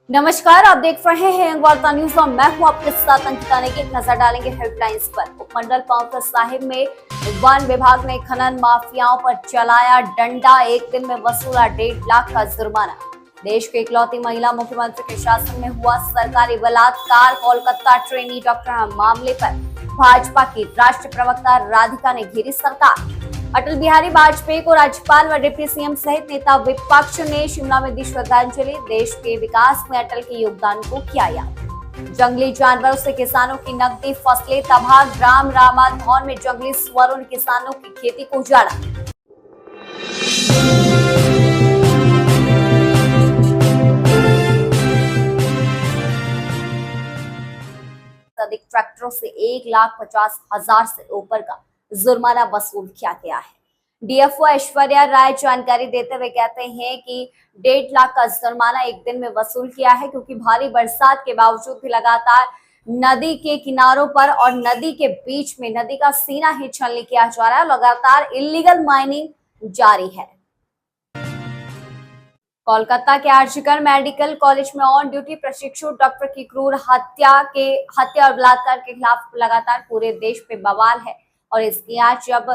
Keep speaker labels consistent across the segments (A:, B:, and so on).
A: नमस्कार, आप देख रहे हैं वार्ता न्यूज और मैं हूं आपके साथ अंकिता नेगी। एक नजर डालेंगे हेडलाइंस पर। उपमंडल पांवटा साहिब में वन विभाग ने खनन माफियाओं पर चलाया डंडा, एक दिन में वसूला 1.5 लाख का जुर्माना। देश की इकलौती महिला मुख्यमंत्री के शासन में हुआ सरकारी बलात्कार। कोलकाता ट्रेनी डॉक्टर मामले पर भाजपा की राष्ट्रीय प्रवक्ता राधिका ने घेरी सरकार। अटल बिहारी वाजपेयी को राज्यपाल व डिप्टी सीएम सहित नेता विपक्ष ने शिमला में दी श्रद्धांजलि। देश के विकास में अटल के योगदान को किया याद। जंगली जानवरों से किसानों की नकदी फसलें तबाह। ग्राम रामाधौन में जंगली सुअरों ने किसानों की खेती को उजाड़ा। अधिक ट्रैक्टरों से 1,50,000 से ऊपर का जुर्माना वसूल किया गया है। डीएफओ ऐश्वर्या राय जानकारी देते हुए कहते हैं कि 1.5 लाख का जुर्माना एक दिन में वसूल किया है, क्योंकि भारी बरसात के बावजूद भी लगातार नदी के किनारों पर और नदी के बीच में नदी का सीना ही छलनी किया जा रहा है। लगातार इलीगल माइनिंग जारी है। कोलकाता के आरजीकर मेडिकल कॉलेज में ऑन ड्यूटी प्रशिक्षु डॉक्टर की क्रूर हत्या और बलात्कार के खिलाफ लगातार पूरे देश में बवाल है और इसकी आज अब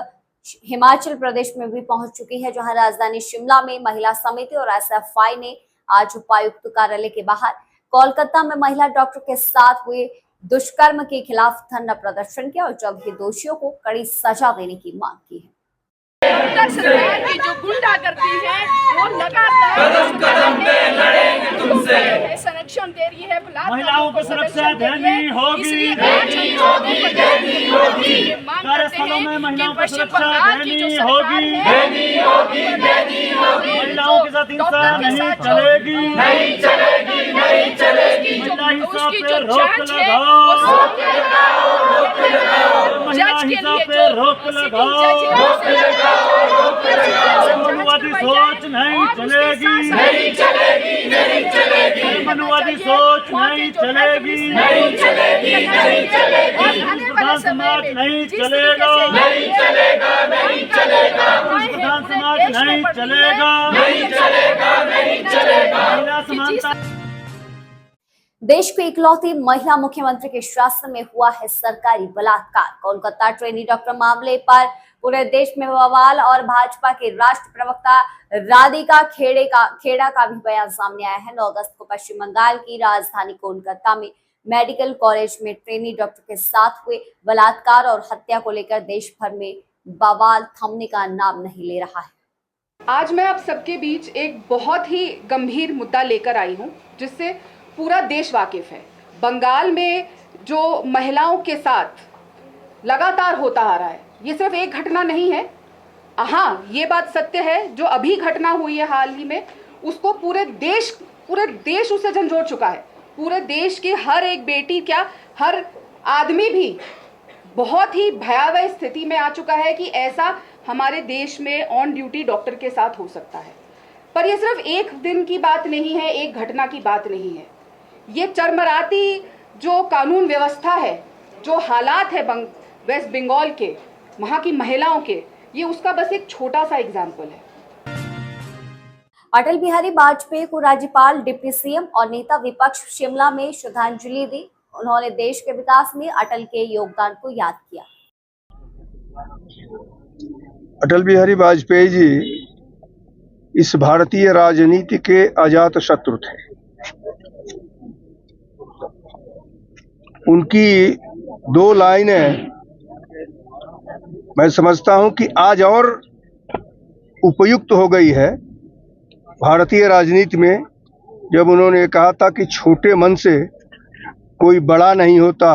A: हिमाचल प्रदेश में भी पहुंच चुकी है, जहां राजधानी शिमला में महिला समिति और एसएफआई ने आज उपायुक्त कार्यालय के बाहर कोलकाता में महिला डॉक्टर के साथ हुए दुष्कर्म के खिलाफ धरना प्रदर्शन किया और जल्द ही दोषियों को कड़ी सजा देने की मांग की है।
B: उत्तर सरकार की जो गुंडागर्दी है वो लगातार कदम कदम पे लड़ेंगे तुमसे, संरक्षण दे रही है।
C: महिलाओं को सुरक्षा देनी होगी, कार्यस्थलों में महिलाओं को सुरक्षा देनी होगी। महिलाओं के साथ हिंसा नहीं चलेगी। महिला हिंसा पे रोक लगाओ, महिला हिंसा पे रोक लगाओ। मनुवादी सोच नहीं चलेगी, मनुवादी सोच नहीं चलेगी, प्रधान समाज नहीं चलेगा, प्रधान समाज नहीं चलेगा, महिला समानता।
A: देश की इकलौती महिला मुख्यमंत्री के शासन में हुआ है सरकारी बलात्कार। कोलकाता ट्रेनी डॉक्टर मामले पर पूरे देश में बवाल और भाजपा के राष्ट्रीय प्रवक्ता राधिका खेड़ा का भी बयान सामने आया है। 9 अगस्त को पश्चिम बंगाल की राजधानी कोलकाता में मेडिकल कॉलेज में ट्रेनी डॉक्टर के साथ हुए बलात्कार और हत्या को लेकर देश भर में बवाल थमने का नाम नहीं ले रहा है।
B: आज मैं आप सबके बीच एक बहुत ही गंभीर मुद्दा लेकर आई हूँ, जिससे पूरा देश वाकिफ है। बंगाल में जो महिलाओं के साथ लगातार होता आ रहा है, ये सिर्फ एक घटना नहीं है। हाँ, ये बात सत्य है, जो अभी घटना हुई है हाल ही में, उसको पूरे देश उसे झंझोड़ चुका है। पूरे देश की हर एक बेटी, क्या हर आदमी भी बहुत ही भयावह स्थिति में आ चुका है कि ऐसा हमारे देश में ऑन ड्यूटी डॉक्टर के साथ हो सकता है। पर यह सिर्फ एक दिन की बात नहीं है, एक घटना की बात नहीं है। ये चरमराती जो कानून व्यवस्था है, जो हालात है वेस्ट बंगाल के, वहां की महिलाओं के, ये उसका बस एक छोटा सा एग्जाम्पल है।
A: अटल बिहारी वाजपेयी को राज्यपाल, डिप्टी सीएम और नेता विपक्ष शिमला में श्रद्धांजलि दी। उन्होंने देश के विकास में अटल के योगदान को याद किया।
D: अटल बिहारी वाजपेयी जी इस भारतीय राजनीति के अजात शत्रु थे। उनकी 2 लाइनें मैं समझता हूं कि आज और उपयुक्त हो गई है भारतीय राजनीति में, जब उन्होंने कहा था कि छोटे मन से कोई बड़ा नहीं होता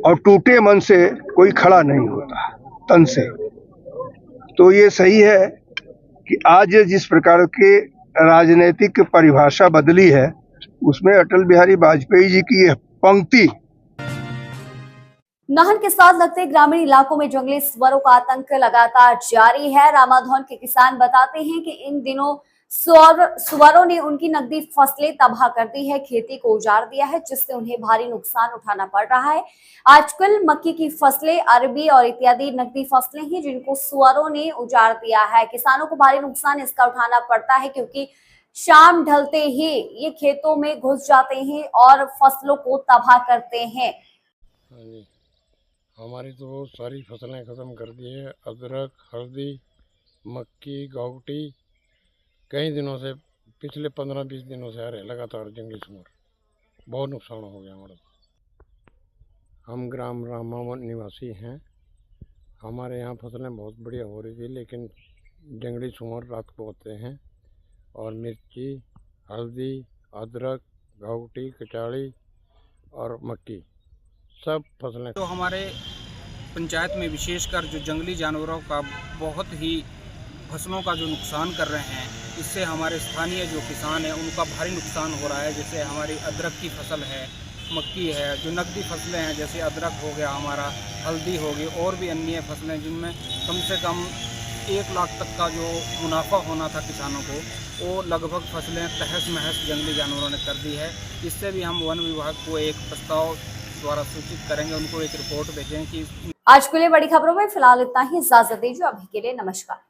D: और टूटे मन से कोई खड़ा नहीं होता तन से। तो ये सही है कि आज जिस प्रकार के राजनीतिक परिभाषा बदली है, उसमें अटल बिहारी वाजपेयी जी की यह पंक्ति।
A: नाहन के साथ लगते ग्रामीण इलाकों में जंगली सुअरों का आतंक लगातार जारी है। रामाधौन के किसान बताते हैं कि इन दिनों सुअरों ने उनकी नकदी फसलें तबाह कर दी है, खेती को उजाड़ दिया है, जिससे उन्हें भारी नुकसान उठाना पड़ रहा है। आजकल मक्की की फसलें, अरबी और इत्यादि नकदी फसलें हैं जिनको सुअरों ने उजाड़ दिया है। किसानों को भारी नुकसान इसका उठाना पड़ता है, क्योंकि शाम ढलते ही ये खेतों में घुस जाते हैं और फसलों को तबाह करते हैं।
E: हाँ जी, हमारी तो बहुत सारी फसलें ख़त्म कर दी है। अदरक, हल्दी, मक्की, गाउटी कई दिनों से, पिछले 15-20 दिनों से आ रहे लगातार जंगली सूअर। बहुत नुकसान हो गया हमारा। हम ग्राम रामा निवासी हैं। हमारे यहाँ फसलें बहुत बढ़िया हो रही थी, लेकिन जंगली सूअर रात को होते हैं और मिर्ची, हल्दी, अदरक, गाउटी, कचाड़ी और मक्की सब फसलें।
F: तो हमारे पंचायत में विशेषकर जो जंगली जानवरों का बहुत ही फसलों का जो नुकसान कर रहे हैं, इससे हमारे स्थानीय जो किसान हैं उनका भारी नुकसान हो रहा है। जैसे हमारी अदरक की फसल है, मक्की है, जो नकदी फसलें हैं जैसे अदरक हो गया, हमारा हल्दी होगी, और भी अन्य फसलें जिनमें कम से कम 1 लाख तक का जो मुनाफा होना था किसानों को, वो लगभग फसलें तहस महस जंगली जानवरों ने कर दी है। इससे भी हम वन विभाग को एक प्रस्ताव द्वारा सूचित करेंगे, उनको एक रिपोर्ट भेजें कि
A: आज के लिए बड़ी खबरों में फिलहाल इतना ही। इजाजत दीजिए अभी के लिए, नमस्कार।